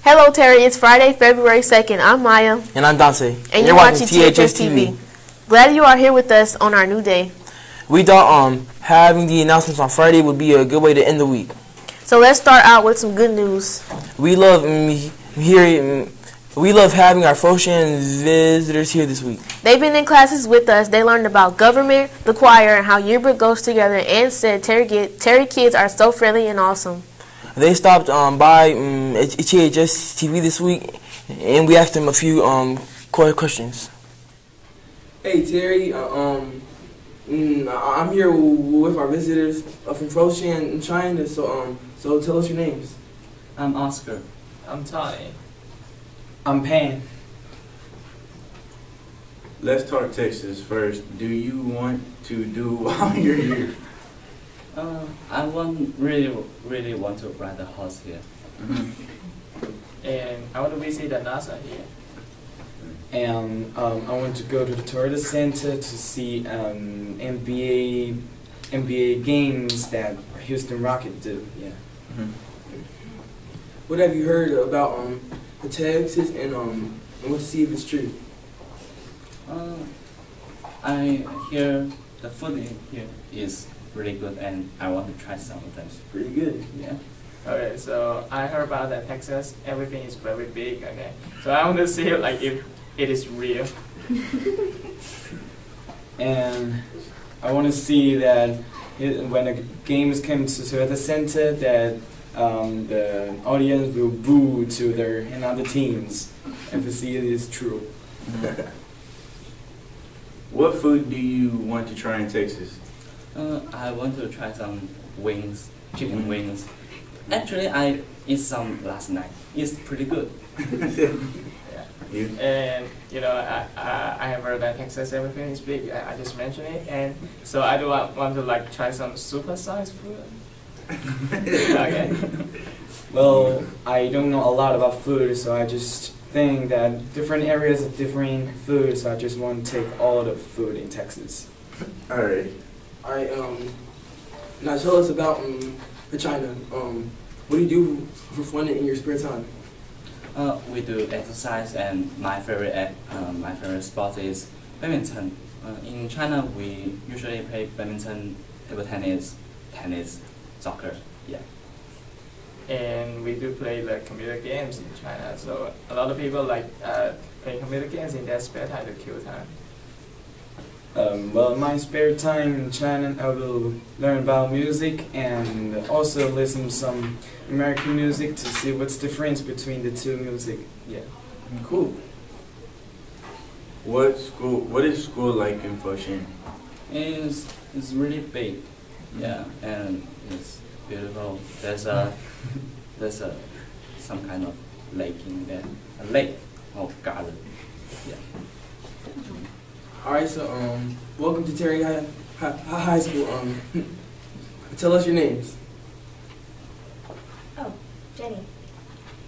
Hello, Terry. It's Friday, February 2nd. I'm Maya. And I'm Dante. And you're watching THS TV. Glad you are here with us on our new day. We thought having the announcements on Friday would be a good way to end the week. So let's start out with some good news. We love having our Foshan visitors here this week. They've been in classes with us. They learned about government, the choir, and how yearbook goes together, and said Terry kids are so friendly and awesome. They stopped by THS TV this week, and we asked them a few questions. Hey Terry, I'm here with our visitors from Foshan in China. So tell us your names. I'm Oscar. I'm Tony. I'm Pan. Let's talk Texas first. Do you want to do while you're here? I really want to ride a horse here. And I want to visit the NASA here. And I want to go to the tourist center to see NBA games that Houston Rockets do. Yeah. What have you heard about the Texas and want to see if it's true? I hear the food in here is really good, and I want to try some of them. Pretty good. Yeah. Okay, so I heard about that Texas. Everything is very big. Okay, so I want to see like if it is real. And I want to see that when the games come to the center, that the audience will boo to their other teams and to see it is true. What food do you want to try in Texas? I want to try some wings, chicken wings. Actually, I ate some last night. It's pretty good. Yeah. And you know, I have heard that Texas everything is big. I just mentioned it, and so I do want to like try some super-sized food. Okay. Well, I don't know a lot about food, so I just think that different areas have different food, so I just want to take all the food in Texas. All right. Now tell us about China. What do you do for fun in your spare time? We do exercise, and my favorite sport is badminton. In China, we usually play badminton, table tennis, soccer. Yeah. And we do play like computer games in China. So a lot of people like playing computer games in their spare time to kill time. Well, in my spare time in China, I will learn about music and also listen to some American music to see what's the difference between the two music. Yeah. Cool. What is school like in Foshan? It's really big. Yeah, and it's beautiful. There's some kind of lake in there, a lake or garden. Yeah. All right, so welcome to Terry High School. Tell us your names. Oh, Jenny.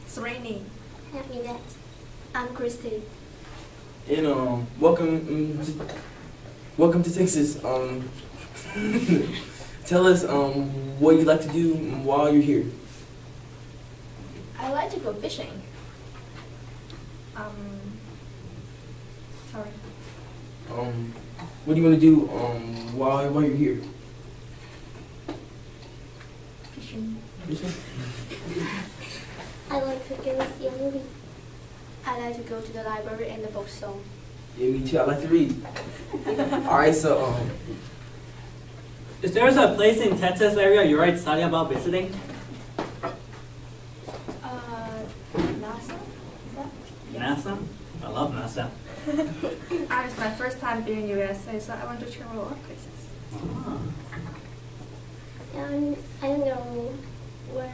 Sereni. Happiness. I'm Christy. And welcome to Texas. Tell us what you like to do while you're here. I like to go fishing. Sorry. What do you want to do while you're here? Fishing. Fishing? I like to go see a movie. I like to go to the library and the bookstore. Yeah, me too. I like to read. All right, so is there a place in Texas area you're right studying about visiting? NASA? Is that? NASA? I love NASA. It's my first time being in USA, so I want to travel a lot of places. I don't know where.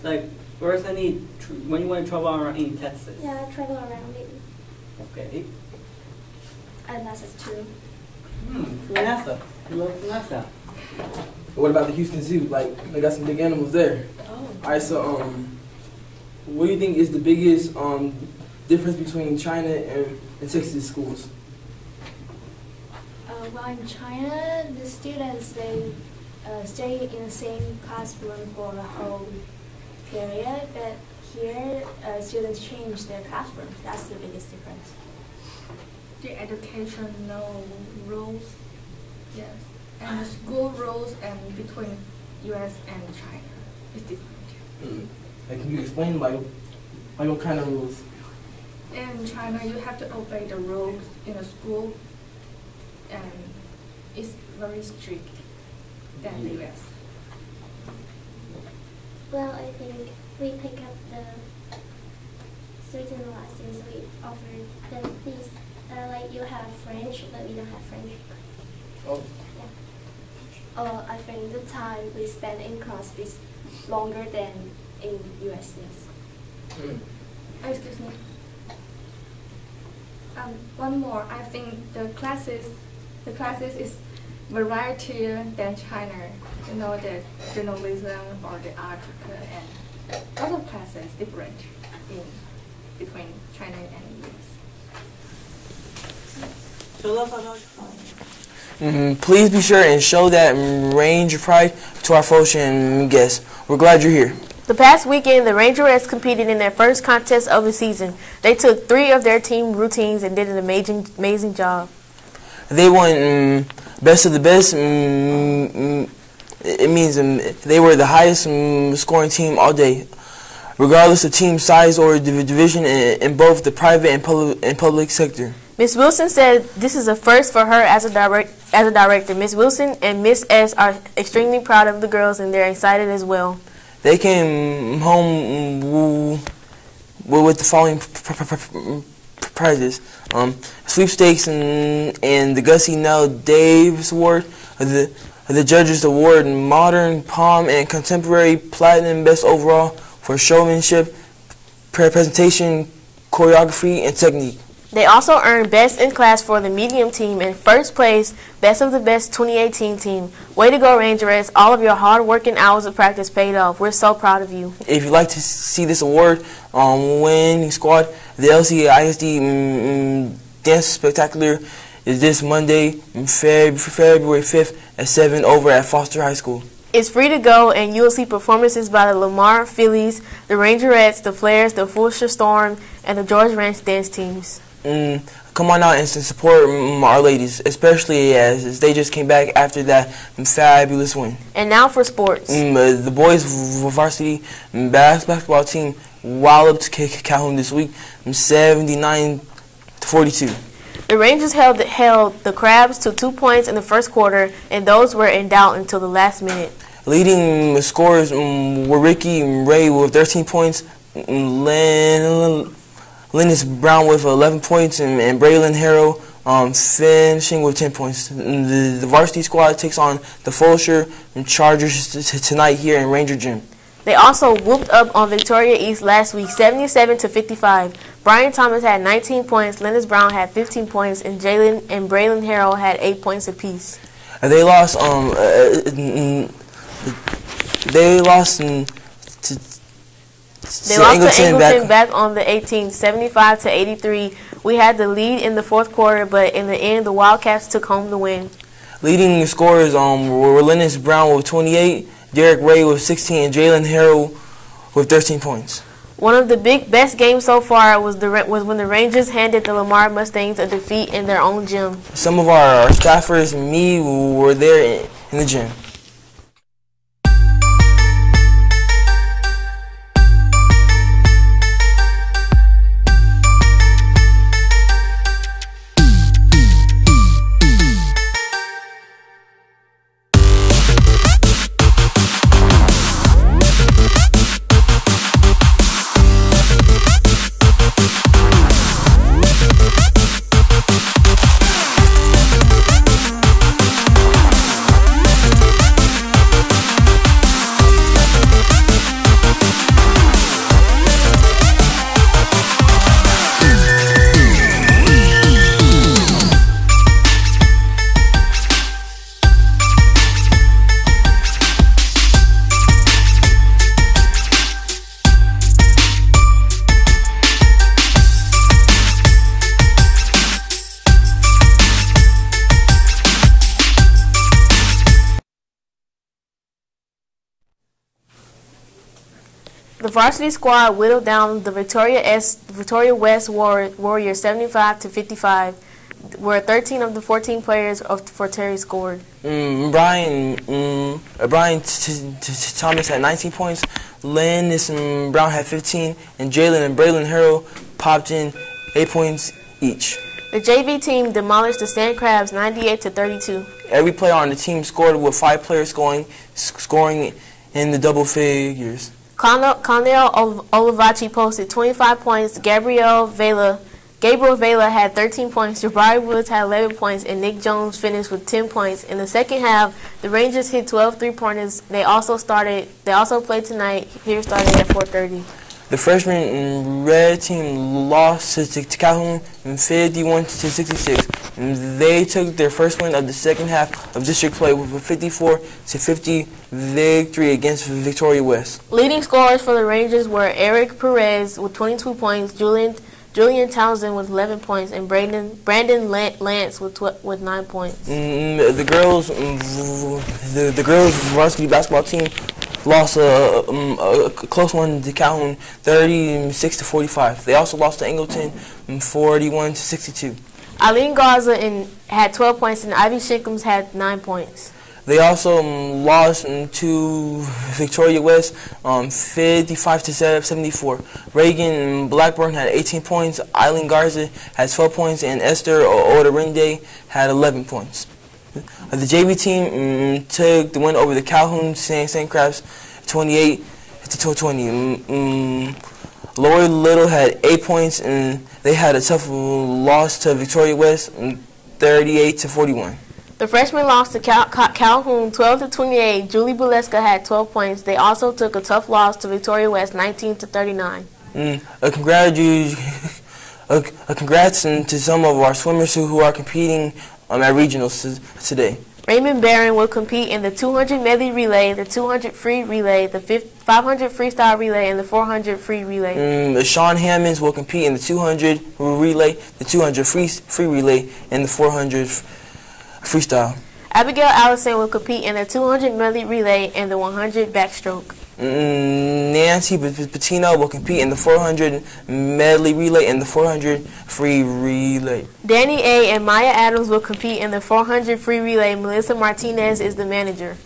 Like, where's any when you want to travel around in Texas? Yeah, I travel around it. Okay. And NASA too. NASA. You love NASA. what about the Houston Zoo? Like, they got some big animals there. Oh. All right, so what do you think is the biggest difference between China and Texas schools? Well, in China, the students, they stay in the same classroom for the whole period, but here, students change their classrooms. That's the biggest difference. The educational rules, yes, and the school rules and between U.S. and China is different. Can you explain like what kind of rules? In China, you have to obey the rules in a school, and it's very strict than the U.S. Well, I think we pick up the certain lessons we offer. These, like you have French, but we don't have French. Oh. Yeah. I think the time we spend in class is longer than in US. Yes. Excuse me. One more. I think the classes is variety than China. You know, the journalism or the article and other classes different in between China and US. Please be sure and show that Ranger pride to our Foshan guests. We're glad you're here. The past weekend, the Rangerettes competed in their first contest of the season. They took 3 of their team routines and did an amazing job. They won best of the best. It means they were the highest scoring team all day, regardless of team size or division in both the private and public sector. Ms. Wilson said this is a first for her as a director. Ms. Wilson and Ms. S are extremely proud of the girls, and they're excited as well. They came home with the following prizes: sweepstakes and the Gussie Nell Davis Award, the Judges Award, Modern, Palm, and Contemporary Platinum Best Overall for showmanship, presentation, choreography, and technique. They also earned Best in Class for the medium team and first place Best of the Best 2018 team. Way to go, Rangerettes. All of your hard work and hours of practice paid off. We're so proud of you. If you'd like to see this award winning squad, the LCISD Dance Spectacular is this Monday, February 5th at 7 over at Foster High School. It's free to go, and you'll see performances by the Lamar Phillies, the Rangerettes, the Flares, the Fulshire Storm, and the George Ranch dance teams. Come on out and support our ladies, especially as they just came back after that fabulous win. And now for sports. The boys varsity basketball team walloped Calhoun this week, 79-42. The Rangers held the Crabs to 2 points in the first quarter, and those were in doubt until the last minute. Leading scorers were Ricky Ray with 13 points, Linus Brown with 11 points, and Braylon Harrow finishing with 10 points. The varsity squad takes on the Fulshire Chargers tonight here in Ranger Gym. They also whooped up on Victoria East last week, 77-55. Brian Thomas had 19 points, Linus Brown had 15 points, and Jalen and Braylon Harrow had 8 points apiece. They lost. They lost to Angleton back on the 18th, 75-83. We had the lead in the fourth quarter, but in the end, the Wildcats took home the win. Leading scorers were Linus Brown with 28, Derek Ray with 16, and Jalen Harrow with 13 points. One of the best games so far was when the Rangers handed the Lamar Mustangs a defeat in their own gym. Some of our staffers and me were there in the gym. The varsity squad whittled down the Victoria West Warriors 75 to 55, where 13 of the 14 players for Terry scored. Brian Thomas had 19 points. Linus Brown had 15, and Jalen and Braylon Harrell popped in 8 points each. The JV team demolished the Sand Crabs 98 to 32. Every player on the team scored, with 5 players scoring in the double figures. Connell Olivachi posted 25 points. Gabriel Vela had 13 points. Jabari Woods had 11 points, and Nick Jones finished with 10 points. In the second half, the Rangers hit 12 three-pointers. They also played tonight. Here started at 4:30. The freshman red team lost to Calhoun 51 to 66. They took their first win of the second half of district play with a 54 to 50 victory against Victoria West. Leading scorers for the Rangers were Eric Perez with 22 points, Julian Townsend with 11 points, and Brandon Lance with 9 points. The girls varsity basketball team lost a close one to Calhoun, 36 to 45. They also lost to Angleton, 41 to 62. Eileen Garza had 12 points, and Ivy Shinkums had 9 points. They also lost to Victoria West, 55 to 74. Reagan Blackburn had 18 points. Eileen Garza had 12 points, and Esther Oderinde had 11 points. The JV team took the win over the Calhoun Sand Crabs 28 to 20. Lori Little had 8 points, and they had a tough loss to Victoria West 38 to 41. The freshmen lost to Calhoun 12 to 28. Julie Buleska had 12 points. They also took a tough loss to Victoria West 19 to 39. Congrats to some of our swimmers who are competing at regionals today. Raymond Barron will compete in the 200 medley relay, the 200 free relay, the 500 freestyle relay, and the 400 free relay. Sean Hammonds will compete in the 200 relay, the 200 free relay, and the 400 freestyle. Abigail Allison will compete in the 200 medley relay and the 100 backstroke. Nancy Patino will compete in the 400 medley relay and the 400 free relay. Danny A. and Maya Adams will compete in the 400 free relay. Melissa Martinez is the manager.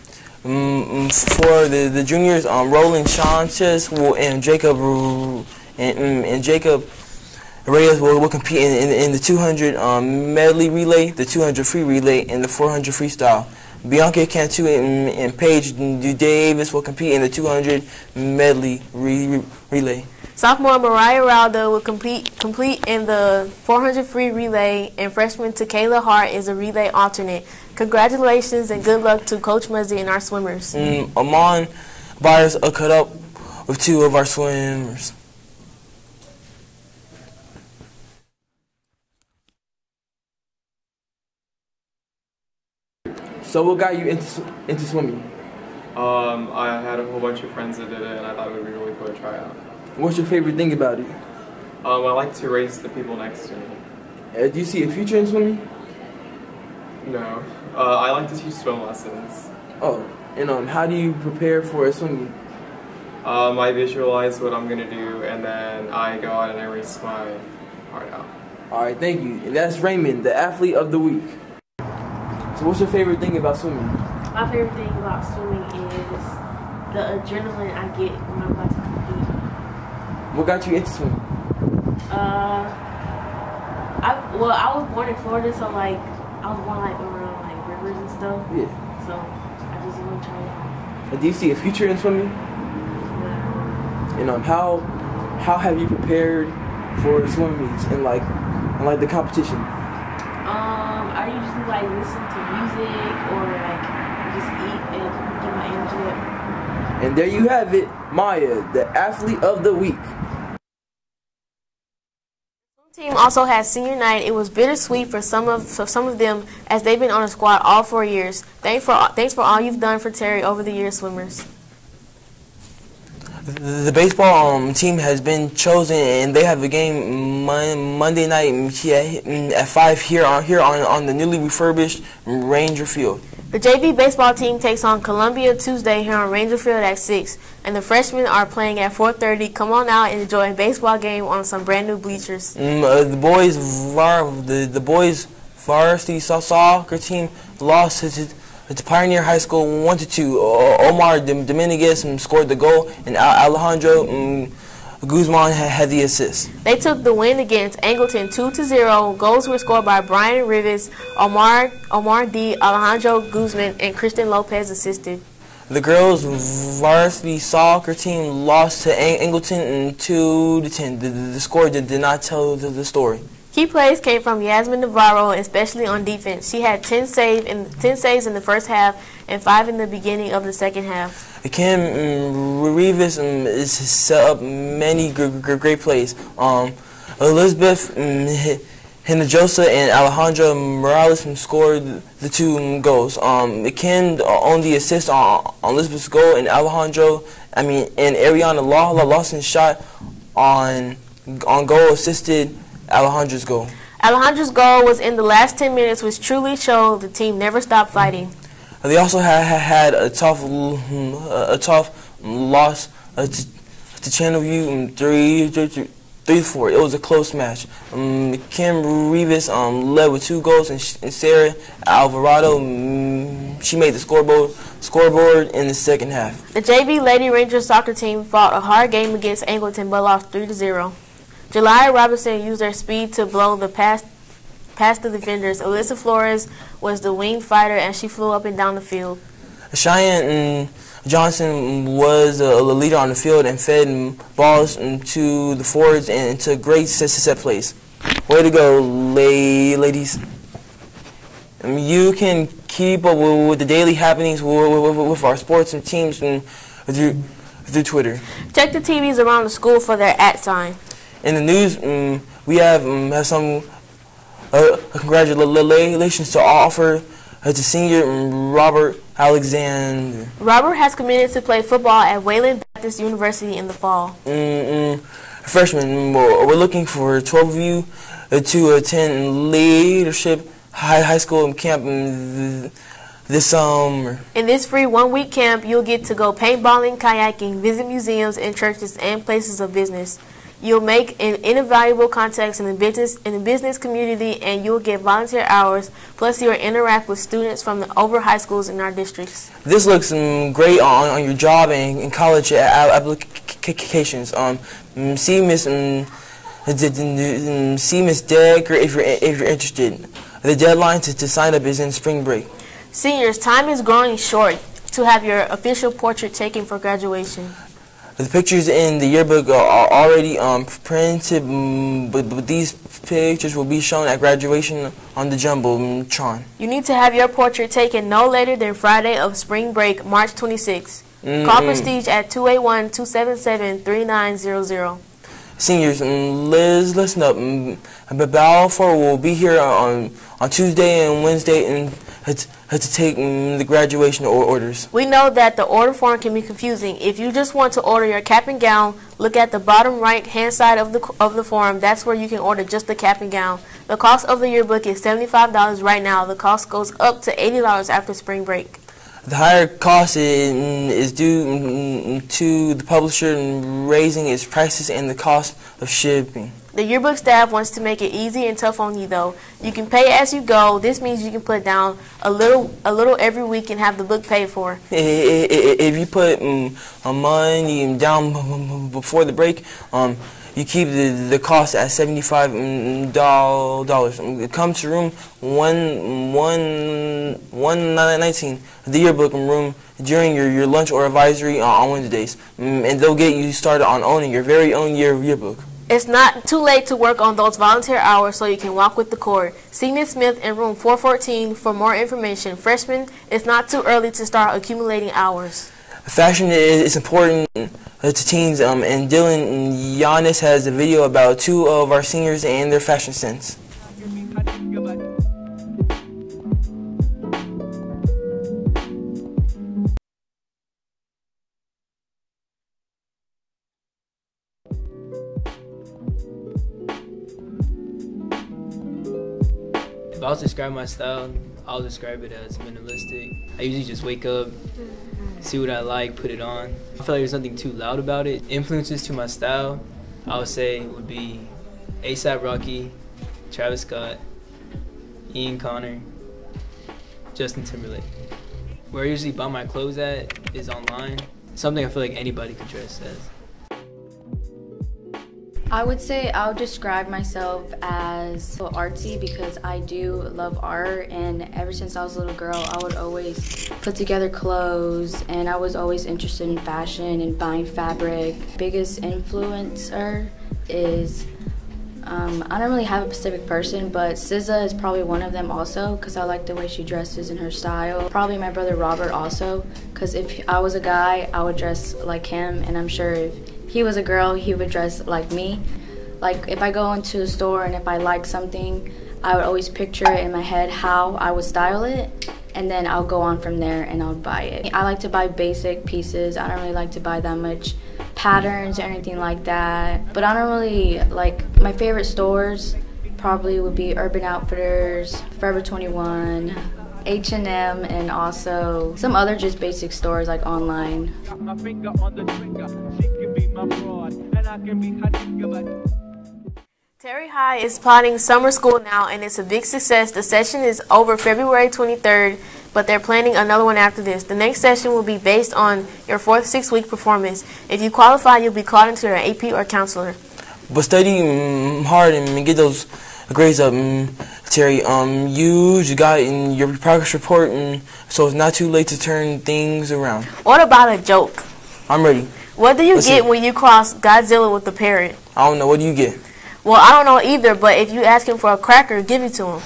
For the juniors, Roland Sanchez and Jacob Reyes will compete in the 200 medley relay, the 200 free relay, and the 400 freestyle. Bianca Cantu and Paige Davis will compete in the 200 medley relay. Sophomore Mariah Raldo will complete in the 400 free relay, and freshman Takayla Hart is a relay alternate. Congratulations and good luck to Coach Muzzy and our swimmers. Amon Byers cut up with 2 of our swimmers. So what got you into swimming? I had a whole bunch of friends that did it, and I thought it would be really cool to try out. What's your favorite thing about it? I like to race the people next to me. Do you see a future in swimming? No. I like to teach swim lessons. Oh, and how do you prepare for swimming? I visualize what I'm going to do, and then I go out and I race my heart out. All right, thank you. And that's Raymond, the athlete of the week. So what's your favorite thing about swimming? My favorite thing about swimming is the adrenaline I get when I'm about to compete. What got you into swimming? I was born in Florida, so I was born around rivers and stuff. Yeah. So I just want to try it out. And do you see a future in swimming? Yeah. And how have you prepared for swim meets and the competition? I usually listen to music or just eat and get my energy up. And there you have it, Maya, the athlete of the week. The team also had senior night. It was bittersweet for some of them as they've been on the squad all 4 years. Thanks for all you've done for Terry over the years, swimmers. The baseball team has been chosen, and they have a game Monday night at 5 here on the newly refurbished Ranger Field. The JV baseball team takes on Columbia Tuesday here on Ranger Field at 6, and the freshmen are playing at 4:30. Come on out and enjoy a baseball game on some brand new bleachers. The boys varsity soccer team lost to Pioneer High School 1-2. Omar Dominguez scored the goal, and Alejandro Guzman had the assist. They took the win against Angleton 2-0. Goals were scored by Brian Rivas, Omar D, Alejandro Guzman, and Kristen Lopez assisted. The girls' varsity soccer team lost to Angleton 2-10. The score did not tell the story. Key plays came from Yasmin Navarro, especially on defense. She had 10 saves in the first half and 5 in the beginning of the second half. Kim Rivas is set up many great plays. Elizabeth Hinojosa and Alejandra Morales scored the 2 goals. Kim owned the assist on Elizabeth's goal, and and Ariana Lawson's shot on goal assisted Alejandra's goal. Alejandra's goal was in the last 10 minutes, which truly showed the team never stopped fighting. They also had a tough loss to Channelview 3-4. It was a close match. Kim Rivas led with 2 goals, and Sarah Alvarado she made the scoreboard in the second half. The JV Lady Rangers soccer team fought a hard game against Angleton but lost 3-0. July Robinson used her speed to blow the past the defenders. Alyssa Flores was the wing fighter, and she flew up and down the field. Cheyenne Johnson was a leader on the field and fed balls to the forwards and took great set plays. Way to go, ladies. You can keep up with the daily happenings with our sports and teams through Twitter. Check the TVs around the school for their @sign. In the news, we have some congratulations to offer to senior Robert Alexander. Robert has committed to play football at Wayland Baptist University in the fall. Freshmen, we're looking for 12 of you to attend leadership high school camp this summer. In this free 1-week camp, you'll get to go paintballing, kayaking, visit museums and churches and places of business. You'll make invaluable contacts in the business community, and you'll get volunteer hours. Plus, you'll interact with students from the over high schools in our districts. This looks great on your job and college applications. See Miss Decker if you're interested. The deadline to sign up is in spring break. Seniors, time is growing short to have your official portrait taken for graduation. The pictures in the yearbook are already printed, but these pictures will be shown at graduation on the Jumbotron. You need to have your portrait taken no later than Friday of spring break, March 26th. Call Prestige at 281-277-3900. Seniors, listen up. Balfour will be here on Tuesday and Wednesday and to take the graduation orders. We know that the order form can be confusing. If you just want to order your cap and gown, look at the bottom right hand side of the form. That's where you can order just the cap and gown. The cost of the yearbook is $75 right now. The cost goes up to $80 after spring break. The higher cost is due to the publisher raising its prices and the cost of shipping. The yearbook staff wants to make it easy and tough on you, though. You can pay as you go. This means you can put down a little every week and have the book paid for. If you put money down before the break, you keep the cost at $75. Come to room 119, the yearbook room, during your lunch or advisory on Wednesdays, and they'll get you started on owning your very own yearbook. It's not too late to work on those volunteer hours so you can walk with the cord. See Ms. Smith in room 414 for more information. Freshmen, it's not too early to start accumulating hours. Fashion is important to teens, and Dylan Giannis has a video about 2 of our seniors and their fashion sense. If I was to describe my style, I'll describe it as minimalistic. I usually just wake up, see what I like, put it on. I feel like there's nothing too loud about it. Influences to my style, I would say would be A$AP Rocky, Travis Scott, Ian Connor, Justin Timberlake. Where I usually buy my clothes at is online. Something I feel like anybody could dress as. I would say I'll describe myself as artsy because I do love art, and ever since I was a little girl I would always put together clothes and I was always interested in fashion and buying fabric. Biggest influencer is I don't really have a specific person, but SZA is probably one of them also because I like the way she dresses and her style. Probably my brother Robert also, because if I was a guy I would dress like him, and I'm sure if he was a girl he would dress like me. Like if I go into a store and if I like something, I would always picture it in my head how I would style it, and then I'll go on from there and I'll buy it. I like to buy basic pieces. I don't really like to buy that much patterns or anything like that. But I don't really like, my favorite stores probably would be Urban Outfitters, Forever 21, H&M, and also some other just basic stores like online. Terry High is plotting summer school now, and it's a big success. The session is over February 23rd, but they're planning another one after this. The next session will be based on your 4th 6-week performance. If you qualify, you'll be called into your AP or counselor. But study hard and get those grades up, Terry. You just got in your progress report, so it's not too late to turn things around. What about a joke? I'm ready. What do you get when you cross Godzilla with the parrot? I don't know. What do you get? Well, I don't know either, but if you ask him for a cracker, give it to him.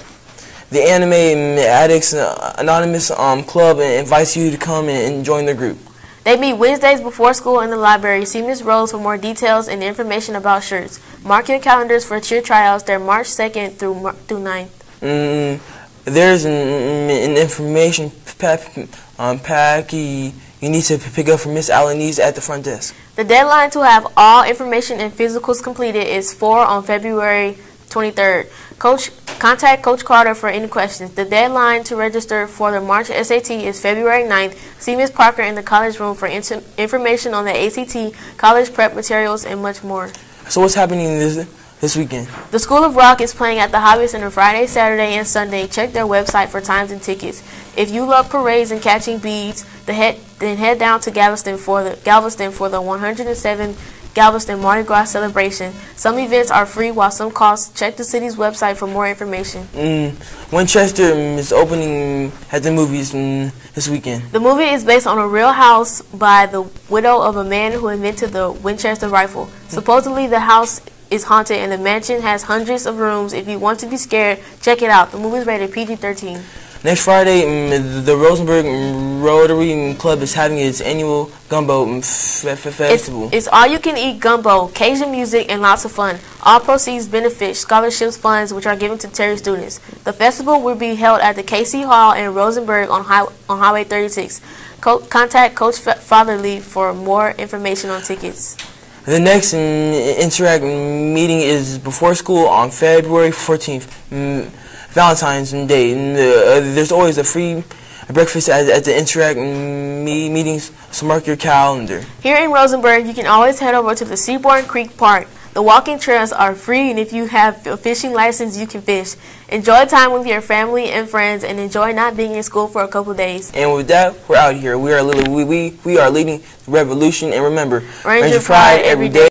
The Anime Addicts Anonymous Club invites you to come and join their group. They meet Wednesdays before school in the library. See Ms. Rose for more details and information about shirts. Mark your calendars for cheer tryouts. They're March 2nd through 9th. There's an information pack you need to pick up from Miss Alanis at the front desk. The deadline to have all information and physicals completed is 4 on February 23rd. Contact Coach Carter for any questions. The deadline to register for the March SAT is February 9th. See Ms. Parker in the college room for information on the ACT, college prep materials, and much more. So what's happening this weekend? The School of Rock is playing at the Hobby Center Friday, Saturday, and Sunday. Check their website for times and tickets. If you love parades and catching beads, then head down to Galveston for the 107 Galveston Mardi Gras celebration. Some events are free while some cost. Check the city's website for more information. Winchester is opening at the movies this weekend. The movie is based on a real house by the widow of a man who invented the Winchester rifle. Supposedly the house is haunted and the mansion has hundreds of rooms. If you want to be scared, check it out. The movie is rated PG-13. Next Friday, the Rosenberg Rotary Club is having its annual gumbo festival. It's all-you-can-eat gumbo, Cajun music, and lots of fun. All proceeds benefit scholarships funds, which are given to Terry students. The festival will be held at the KC Hall in Rosenberg on Highway 36. Contact Coach Fatherly for more information on tickets. The next Interact meeting is before school on February 14th. Valentine's Day. There's always a free breakfast at the Interact meetings, so mark your calendar. Here in Rosenberg, you can always head over to the Seabourn Creek Park. The walking trails are free, and if you have a fishing license, you can fish. Enjoy time with your family and friends, and enjoy not being in school for a couple days. And with that, we're out here. We are leading the revolution, and remember, Ranger Pride every day.